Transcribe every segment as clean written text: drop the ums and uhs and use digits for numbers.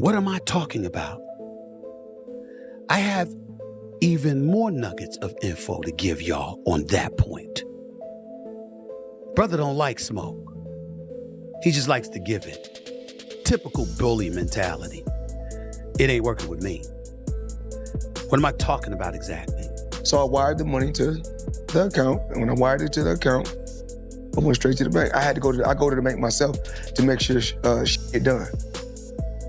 What am I talking about? I have even more nuggets of info to give y'all on that point. Brother don't like smoke. He just likes to give it. Typical bully mentality. It ain't working with me. What am I talking about exactly? So I wired the money to the account, and when I wired it to the account, I went straight to the bank. I go to the bank myself to make sure shit get done.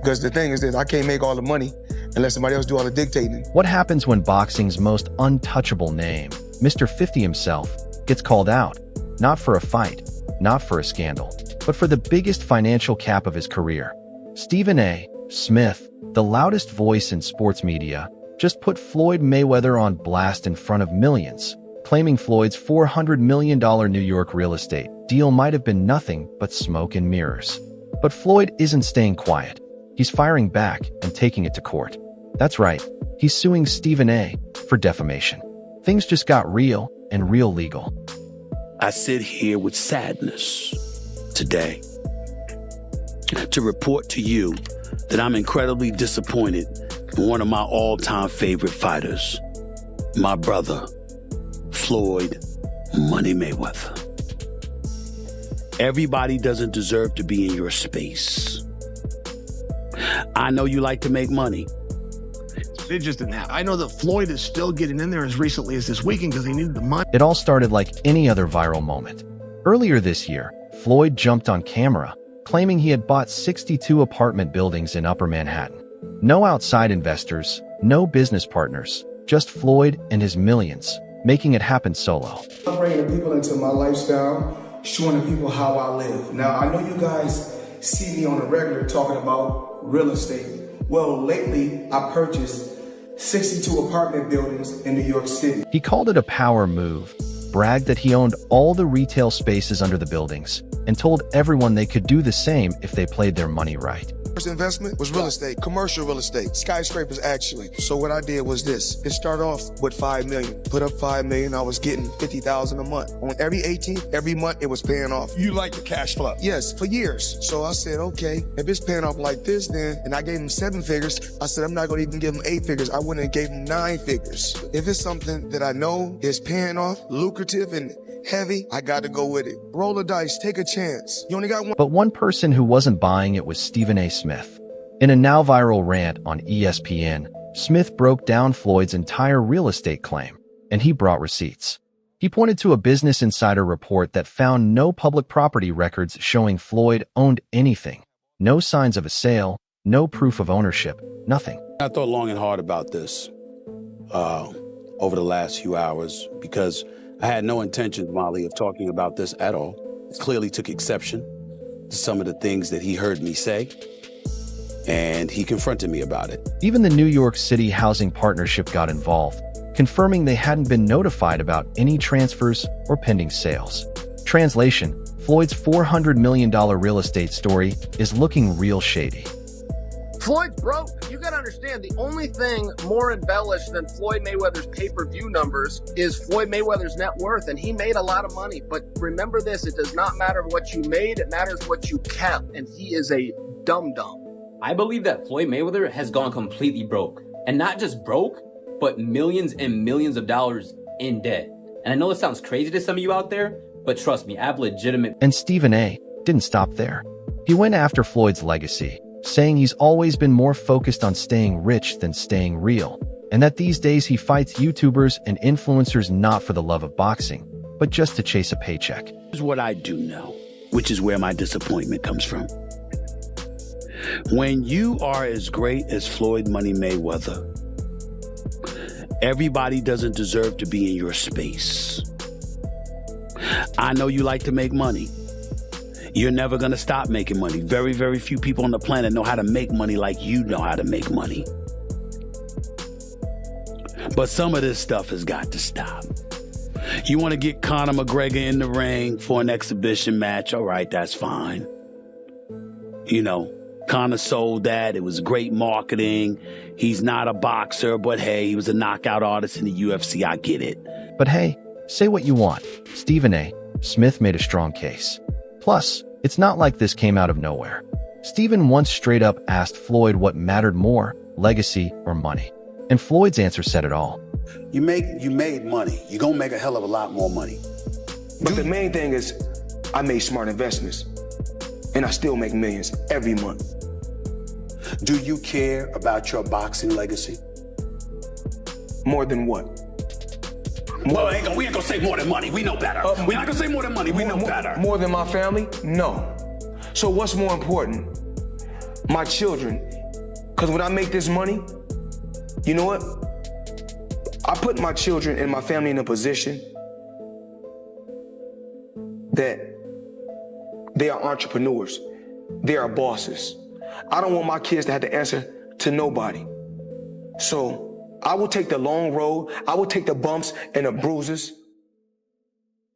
Because the thing is that I can't make all the money unless somebody else do all the dictating. What happens when boxing's most untouchable name, Mr. 50 himself, gets called out? Not for a fight, not for a scandal, but for the biggest financial cap of his career. StephenASmith, the loudest voice in sports media, just put Floyd Mayweather on blast in front of millions, claiming Floyd's $400 million New York real estate deal might have been nothing but smoke and mirrors. But Floyd isn't staying quiet. He's firing back and taking it to court. That's right, he's suing Stephen A. for defamation. Things just got real and real legal. I sit here with sadness today to report to you that I'm incredibly disappointed in one of my all-time favorite fighters, my brother, Floyd Money Mayweather. Everybody doesn't deserve to be in your space. I know you like to make money. It's just in that. I know that Floyd is still getting in there as recently as this weekend because he needed the money. It all started like any other viral moment. Earlier this year, Floyd jumped on camera, claiming he had bought 62 apartment buildings in Upper Manhattan. No outside investors, no business partners, just Floyd and his millions, making it happen solo. I'm bringing the people into my lifestyle, showing the people how I live. Now, I know you guys see me on the regular talking about real estate. Well, lately, I purchased 62 apartment buildings in New York City. He called it a power move, bragged that he owned all the retail spaces under the buildings, and told everyone they could do the same if they played their money right. First investment was real estate, commercial real estate, skyscrapers actually. So what I did was this. It started off with $5 million. Put up $5 million, I was getting $50,000 a month. On every 18th, every month it was paying off. You like the cash flow? Yes, for years. So I said, okay, if it's paying off like this then, and I gave him 7 figures, I said I'm not gonna even give him 8 figures. I went and gave him 9 figures. If it's something that I know is paying off, lucrative and heavy, I got to go with it. Roll the dice, take a chance. You only got one. But one person who wasn't buying it was StephenASmith. In a now viral rant on ESPN, Smith broke down Floyd's entire real estate claim, and he brought receipts. He pointed to a Business Insider report that found no public property records showing Floyd owned anything. No signs of a sale, no proof of ownership, nothing. I thought long and hard about this over the last few hours because I had no intention, Molly, of talking about this at all. Clearly took exception to some of the things that he heard me say, and he confronted me about it. Even the New York City Housing Partnership got involved, confirming they hadn't been notified about any transfers or pending sales. Translation: Floyd's $400 million real estate story is looking real shady. Floyd's broke. You gotta understand, the only thing more embellished than Floyd Mayweather's pay-per-view numbers is Floyd Mayweather's net worth, and he made a lot of money. But remember this, it does not matter what you made, it matters what you kept, and he is a dum-dum. I believe that Floyd Mayweather has gone completely broke. And not just broke, but millions and millions of dollars in debt. And I know it sounds crazy to some of you out there, but trust me, I have legitimate... And Stephen A. didn't stop there. He went after Floyd's legacy, saying he's always been more focused on staying rich than staying real, and that these days he fights YouTubers and influencers not for the love of boxing, but just to chase a paycheck. Here's what I do know, which is where my disappointment comes from. When you are as great as Floyd Money Mayweather, everybody doesn't deserve to be in your space. I know you like to make money. You're never going to stop making money. Very, very few people on the planet know how to make money like you know how to make money. But some of this stuff has got to stop. You want to get Conor McGregor in the ring for an exhibition match? All right, that's fine. You know, Conor sold that. It was great marketing. He's not a boxer, but hey, he was a knockout artist in the UFC. I get it. But hey, say what you want. Stephen A. Smith made a strong case. Plus, it's not like this came out of nowhere. Stephen once straight up asked Floyd what mattered more, legacy or money. And Floyd's answer said it all. You made money. You're gonna make a hell of a lot more money. But the main thing is I made smart investments and I still make millions every month. Do you care about your boxing legacy? More than what? Well, we ain't gonna say more than money. We know better. We're not gonna say more than money. We know better. More than my family? No. So what's more important? My children. Because when I make this money, you know what? I put my children and my family in a position that they are entrepreneurs. They are bosses. I don't want my kids to have to answer to nobody. So I will take the long road. I will take the bumps and the bruises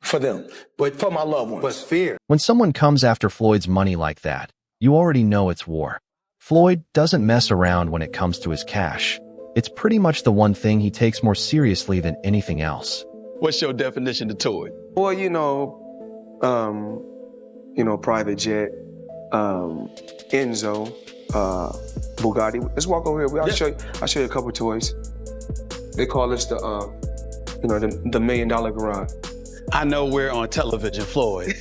for them, but for my loved ones. But fear. When someone comes after Floyd's money like that, you already know it's war. Floyd doesn't mess around when it comes to his cash. It's pretty much the one thing he takes more seriously than anything else. What's your definition of toy? Well, private jet, Enzo, Bugatti. Let's walk over here. I'll show you a couple toys. They call this the $1 million garage. I know we're on television, Floyd,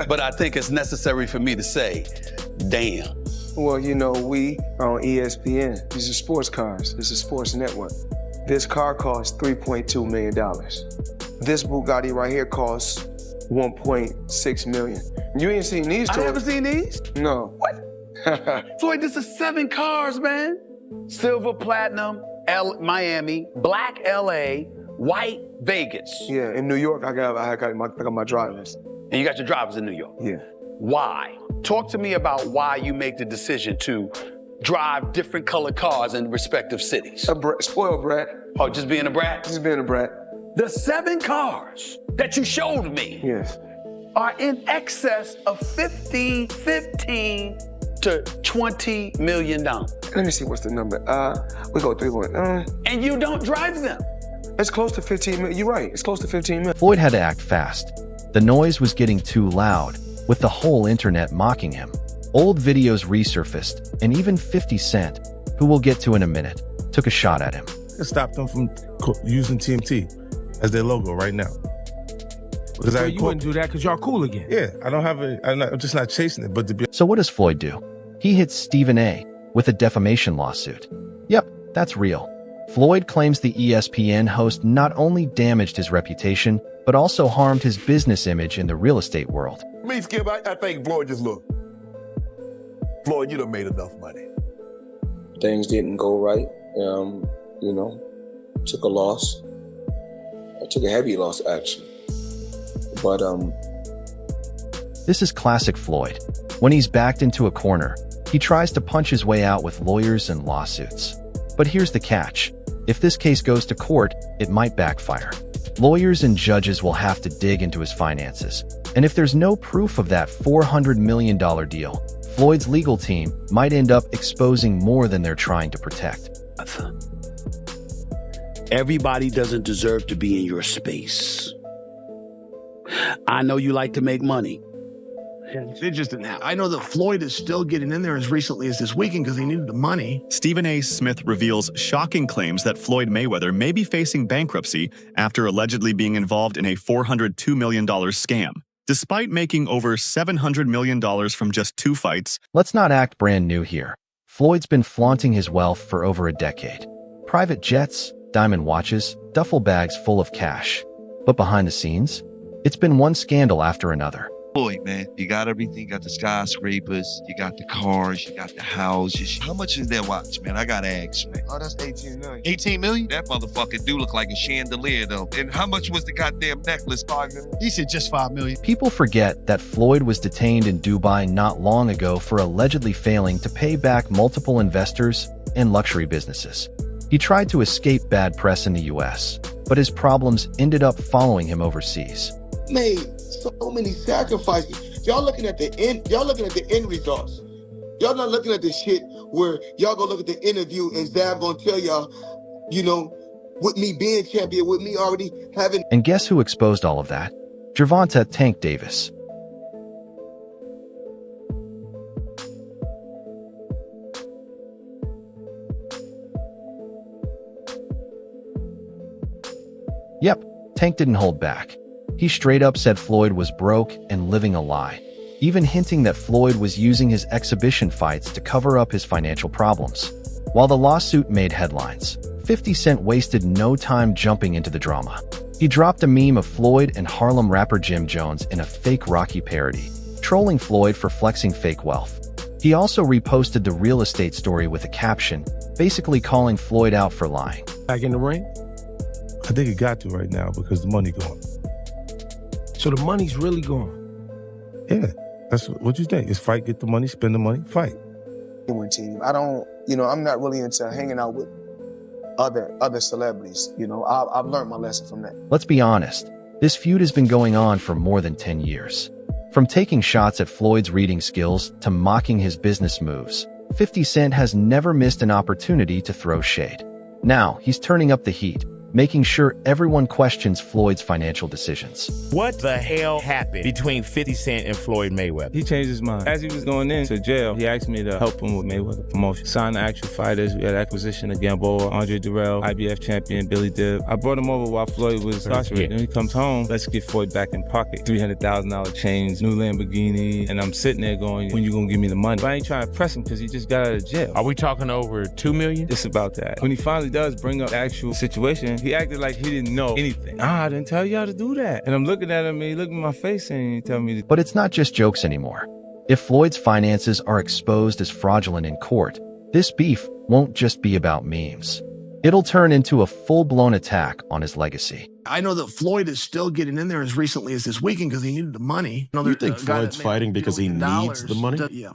but I think it's necessary for me to say, damn. Well, we are on ESPN. These are sports cars. This is a sports network. This car costs $3.2 million. This Bugatti right here costs $1.6 million. You ain't seen these toys? I haven't seen these. No. What? Floyd, this is 7 cars, man. Silver, platinum, Miami, black, LA, white, Vegas. Yeah, in New York, I got my drivers. And you got your drivers in New York? Yeah. Why? Talk to me about why you make the decision to drive different colored cars in respective cities. Spoiled brat. Oh, just being a brat? Just being a brat. The 7 cars that you showed me are in excess of $15 to $20 million. Let me see what's the number. We go 3 and you don't drive them. It's close to 15 million. You're right. It's close to 15 million. Floyd had to act fast. The noise was getting too loud, with the whole internet mocking him. Old videos resurfaced, and even 50 Cent, who we'll get to in a minute, took a shot at him. It stopped them from using TMT as their logo right now. So you wouldn't do that because y'all cool again? Yeah, I'm just not chasing it, but to be... So what does Floyd do? He hits Stephen A. with a defamation lawsuit. Yep, that's real. Floyd claims the ESPN host not only damaged his reputation, but also harmed his business image in the real estate world. Me, Skip, I think Floyd just looked. Floyd, you done made enough money. Things didn't go right. Took a loss. I took a heavy loss, actually. But, This is classic Floyd. When he's backed into a corner, he tries to punch his way out with lawyers and lawsuits. But here's the catch. If this case goes to court, it might backfire. Lawyers and judges will have to dig into his finances. And if there's no proof of that $400 million deal, Floyd's legal team might end up exposing more than they're trying to protect. Everybody doesn't deserve to be in your space. I know you like to make money. It's just I know that Floyd is still getting in there as recently as this weekend because he needed the money. StephenASmith reveals shocking claims that Floyd Mayweather may be facing bankruptcy after allegedly being involved in a $402 million scam. Despite making over $700 million from just 2 fights. Let's not act brand new here. Floyd's been flaunting his wealth for over a decade. Private jets, diamond watches, duffel bags full of cash. But behind the scenes, it's been one scandal after another. Floyd, man, you got everything. You got the skyscrapers, you got the cars, you got the houses. How much is that watch, man? I got ask, man. Oh, that's 18 million. 18 million? That motherfucker do look like a chandelier, though. And how much was the goddamn necklace? 5 million. He said just 5 million. People forget that Floyd was detained in Dubai not long ago for allegedly failing to pay back multiple investors and luxury businesses. He tried to escape bad press in the US, but his problems ended up following him overseas. Made so many sacrifices. Y'all looking at the end. Y'all looking at the end results. Y'all not looking at the shit where y'all go look at the interview and Zab gonna tell y'all, with me being champion, with me already having. And guess who exposed all of that? Gervonta Tank Davis. Yep, Tank didn't hold back. He straight up said Floyd was broke and living a lie, even hinting that Floyd was using his exhibition fights to cover up his financial problems. While the lawsuit made headlines, 50 Cent wasted no time jumping into the drama. He dropped a meme of Floyd and Harlem rapper Jim Jones in a fake Rocky parody, trolling Floyd for flexing fake wealth. He also reposted the real estate story with a caption, basically calling Floyd out for lying. Back in the ring? I think it got to right now because the money gone. So the money's really gone? Yeah, that's what you think. It's fight, get the money, spend the money, fight. Team. I don't, I'm not really into hanging out with other celebrities. I've learned my lesson from that. Let's be honest, this feud has been going on for more than 10 years. From taking shots at Floyd's reading skills to mocking his business moves, 50 Cent has never missed an opportunity to throw shade. Now, he's turning up the heat, making sure everyone questions Floyd's financial decisions. What the hell happened between 50 Cent and Floyd Mayweather? He changed his mind. As he was going into jail, he asked me to help him with Mayweather promotion. Sign the actual fighters. We had acquisition of Gamboa, Andre Durrell, IBF champion, Billy Dibb. I brought him over while Floyd was incarcerated. Then he comes home, let's get Floyd back in pocket. $300,000 chains, new Lamborghini, and I'm sitting there going, when you gonna give me the money? But I ain't trying to press him because he just got out of jail. Are we talking over $2 million? It's about that. When he finally does bring up the actual situation, he acted like he didn't know anything. I didn't tell y'all to do that. And I'm looking at him and he looked in my face and he told me to. But it's not just jokes anymore. If Floyd's finances are exposed as fraudulent in court, this beef won't just be about memes. It'll turn into a full-blown attack on his legacy. I know that Floyd is still getting in there as recently as this weekend because he needed the money. You think Floyd's fighting because he needs the money? Yeah.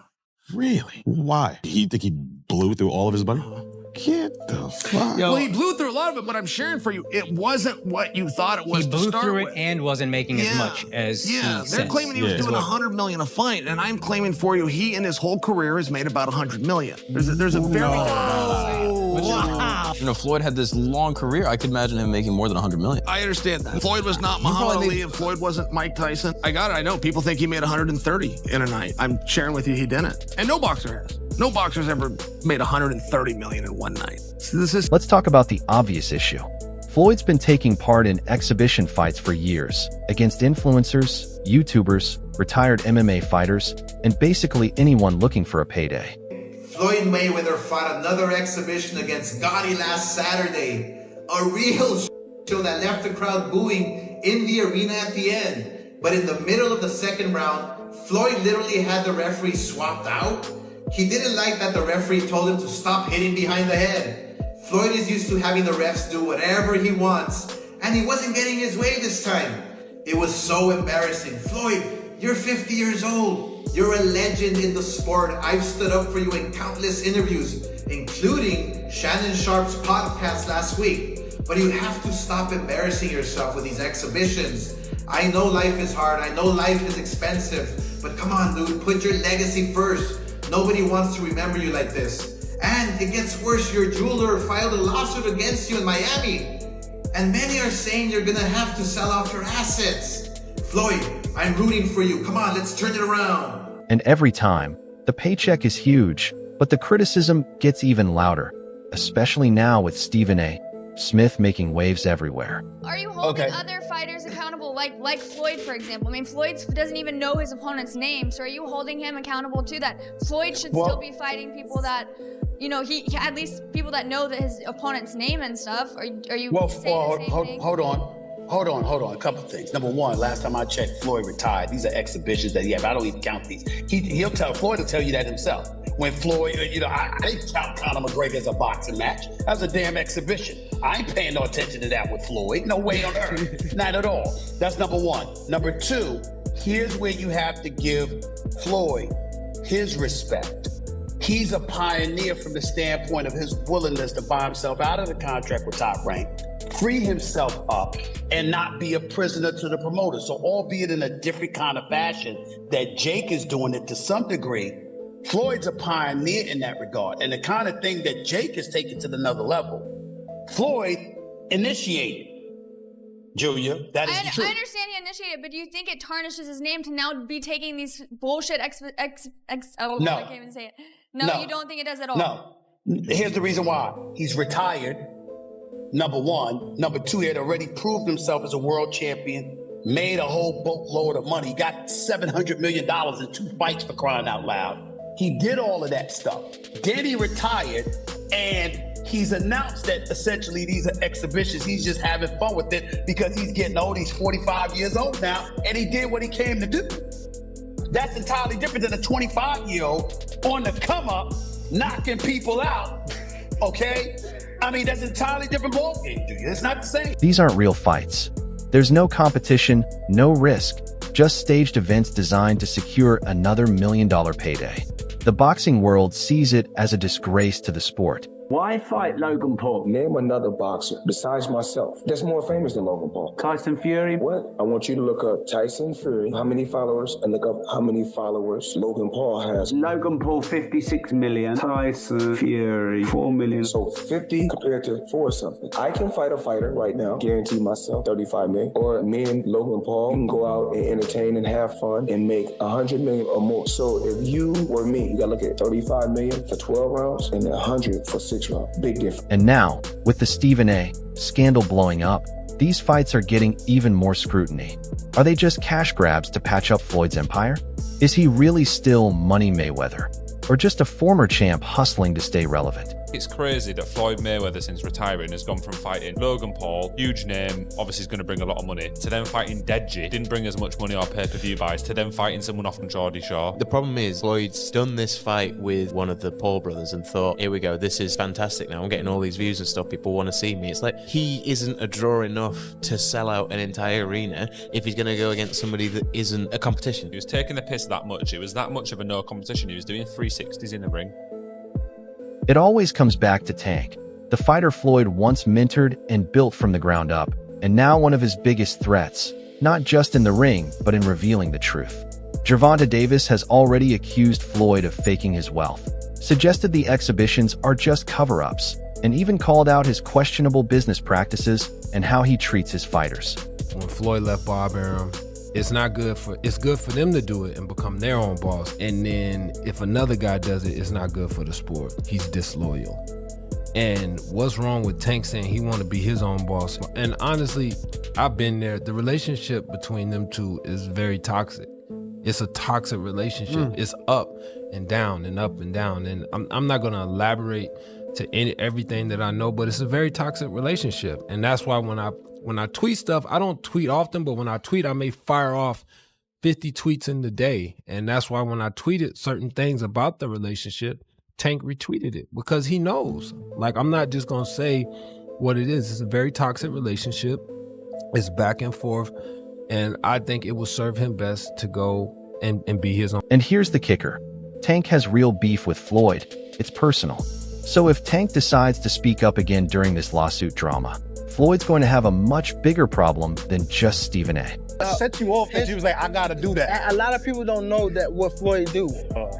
Really? Why? You think he blew through all of his money? Get the fuck. Well, he blew through a lot of it, but I'm sharing for you, it wasn't what you thought it was. He blew through it and wasn't making as much as he they're says. claiming he was doing $100 million a fight, and I'm claiming for you, he in his whole career has made about $100 million. There's a very Floyd had this long career. I could imagine him making more than $100 million. I understand that. Floyd was not Muhammad Ali, and Floyd wasn't Mike Tyson. I got it. I know. People think he made 130 in a night. I'm sharing with you, he didn't. And no boxer has. No boxer's ever made 130 million in one night. So Let's talk about the obvious issue. Floyd's been taking part in exhibition fights for years against influencers, YouTubers, retired MMA fighters, and basically anyone looking for a payday. Floyd Mayweather fought another exhibition against Gotti last Saturday. A real show that left the crowd booing in the arena at the end. But in the middle of the second round, Floyd literally had the referee swapped out. He didn't like that the referee told him to stop hitting behind the head. Floyd is used to having the refs do whatever he wants, and he wasn't getting his way this time. It was so embarrassing. Floyd, you're 50 years old. You're a legend in the sport. I've stood up for you in countless interviews, including Shannon Sharp's podcast last week. But you have to stop embarrassing yourself with these exhibitions. I know life is hard. I know life is expensive. But come on, dude, put your legacy first. Nobody wants to remember you like this. And it gets worse. Your jeweler filed a lawsuit against you in Miami. And many are saying you're gonna have to sell off your assets. Floyd, I'm rooting for you. Come on, let's turn it around. And every time, the paycheck is huge, but the criticism gets even louder, especially now with StephenASmith making waves everywhere. Are you holding other fighters accountable, like Floyd, for example? I mean, Floyd doesn't even know his opponent's name, so are you holding him accountable to that? Floyd should still be fighting people that, he at least people that know that his opponent's name and stuff. Are you saying the same thing? Hold on. A couple things. Number one, last time I checked, Floyd retired. These are exhibitions that he had. I don't even count these. Floyd will tell you that himself. When Floyd, I didn't count Conor McGregor as a boxing match. That was a damn exhibition. I ain't paying no attention to that with Floyd. No way on earth. Not at all. That's number one. Number two, here's where you have to give Floyd his respect. He's a pioneer from the standpoint of his willingness to buy himself out of the contract with Top Rank, free himself up, and not be a prisoner to the promoter. So albeit in a different kind of fashion that Jake is doing it to some degree, Floyd's a pioneer in that regard. And the kind of thing that Jake is taking to another level, Floyd initiated. Julia, that is the truth. I understand he initiated, but do you think it tarnishes his name to now be taking these bullshit I can't even say it. No, you don't think it does at all? No. Here's the reason why. He's retired. number one. Number two, he had already proved himself as a world champion, made a whole boatload of money, got $700 million in 2 fights, for crying out loud. He did all of that stuff. Then he retired, and he's announced that essentially these are exhibitions. He's just having fun with it because he's getting old. He's 45 years old now, and he did what he came to do. That's entirely different than a 25-year-old on the come up, knocking people out, okay? I mean, that's an entirely different ballgame, dude. It's not the same. These aren't real fights. There's no competition, no risk, just staged events designed to secure another $1 million payday. The boxing world sees it as a disgrace to the sport. Why fight Logan Paul? Name another boxer besides myself that's more famous than Logan Paul. Tyson Fury? What? I want you to look up Tyson Fury, how many followers, and look up how many followers Logan Paul has. Logan Paul, 56 million. Tyson Fury, 4 million. So 50 compared to 4 something. I can fight a fighter right now, guarantee myself 35 million. Or me and Logan Paul can go out and entertain and have fun and make 100 million or more. So if you were me, you gotta look at 35 million for 12 rounds and 100 for 6 rounds. Big difference. And now, with the Stephen A. scandal blowing up, these fights are getting even more scrutiny. Are they just cash grabs to patch up Floyd's empire? Is he really still Money Mayweather? Or just a former champ hustling to stay relevant? It's crazy that Floyd Mayweather, since retiring, has gone from fighting Logan Paul, huge name, obviously is going to bring a lot of money, to then fighting Deji, didn't bring as much money or pay-per-view buys, to then fighting someone off from Geordie Shore. The problem is, Floyd's done this fight with one of the Paul brothers and thought, here we go, this is fantastic now, I'm getting all these views and stuff, people want to see me. It's like, he isn't a draw enough to sell out an entire arena if he's going to go against somebody that isn't a competition. He was taking the piss that much, it was that much of a no competition, he was doing 360s in the ring. It always comes back to Tank, the fighter Floyd once mentored and built from the ground up, and now one of his biggest threats, not just in the ring, but in revealing the truth. Gervonta Davis has already accused Floyd of faking his wealth, suggested the exhibitions are just cover-ups, and even called out his questionable business practices and how he treats his fighters. When Floyd left Bob Arum, it's good for them to do it and become their own boss. And then if another guy does it, it's not good for the sport. He's disloyal. And what's wrong with Tank saying he want to be his own boss? And honestly, I've been there. The relationship between them two is very toxic. It's a toxic relationship. It's up and down and up and down. And I'm not gonna elaborate to everything that I know, but it's a very toxic relationship. And that's why when I tweet stuff, I don't tweet often, but when I tweet, I may fire off 50 tweets in the day. And that's why when I tweeted certain things about the relationship, Tank retweeted it because he knows. Like, I'm not just gonna say what it is. It's a very toxic relationship. It's back and forth. And I think it will serve him best to go and be his own. And here's the kicker. Tank has real beef with Floyd. It's personal. So if Tank decides to speak up again during this lawsuit drama, Floyd's going to have a much bigger problem than just Stephen A. Set you off that you was like, I gotta do that. A lot of people don't know that what Floyd do.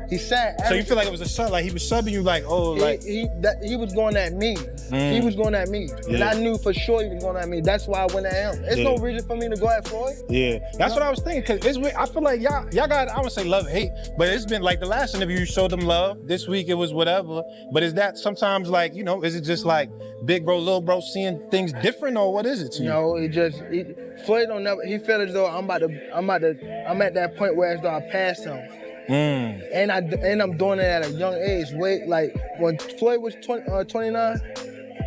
He said. So you feel like it was a sub, like he was subbing you, like, oh, like he was going at me. He was going at me, and I knew for sure he was going at me. That's why I went at him. There's no reason for me to go at Floyd. Yeah, that's what I was thinking. Cause it's weird. I feel like y'all got, I would say love, hate, but it's been like the last interview you showed them love. This week it was whatever. But is that sometimes like, you know, is it just like big bro, little bro seeing things different, or what is it to you? No, Floyd don't never. He felt as though I'm at that point where as though I passed him. And I'm doing it at a young age. Wait, like when Floyd was 29,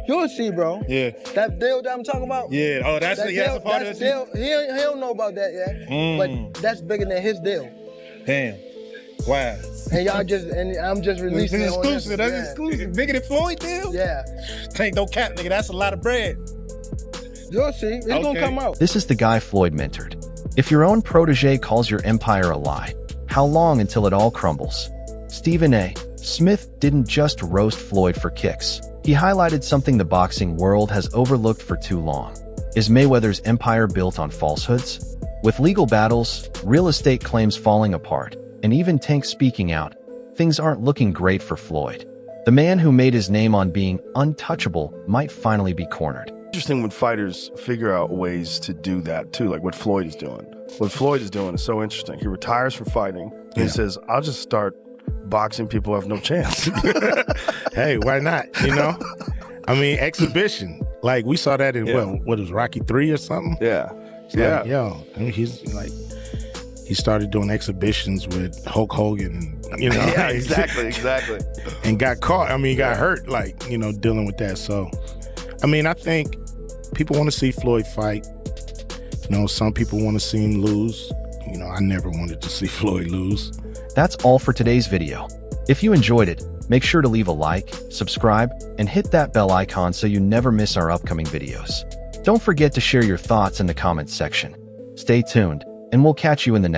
you'll see, bro. Yeah. That deal that I'm talking about. Yeah. Oh, that's a part of the deal. He don't know about that yet. But that's bigger than his deal. Damn. Wow. And I'm just releasing it. Exclusive. That's exclusive. Bigger than Floyd deal? Yeah. Tank no cap, nigga. That's a lot of bread. You'll see. It's gonna come out. This is the guy Floyd mentored. If your own protege calls your empire a lie, how long until it all crumbles? StephenASmith didn't just roast Floyd for kicks. He highlighted something the boxing world has overlooked for too long. Is Mayweather's empire built on falsehoods? With legal battles, real estate claims falling apart, and even Tank speaking out, things aren't looking great for Floyd. The man who made his name on being untouchable might finally be cornered. Interesting when fighters figure out ways to do that too, like what Floyd is doing. What Floyd is doing is so interesting. He retires from fighting and he says, I'll just start boxing people who have no chance. Hey, why not? You know? I mean, exhibition. Like we saw that in what was Rocky 3 or something? Yeah. It's like, yo, I mean, he's like, he started doing exhibitions with Hulk Hogan, and, you know. Yeah, exactly. And got caught. I mean, he got hurt, like, you know, dealing with that. So, I mean, I think people want to see Floyd fight. You know, some people want to see him lose. You know, I never wanted to see Floyd lose. That's all for today's video. If you enjoyed it, make sure to leave a like, subscribe, and hit that bell icon so you never miss our upcoming videos. Don't forget to share your thoughts in the comments section. Stay tuned, and we'll catch you in the next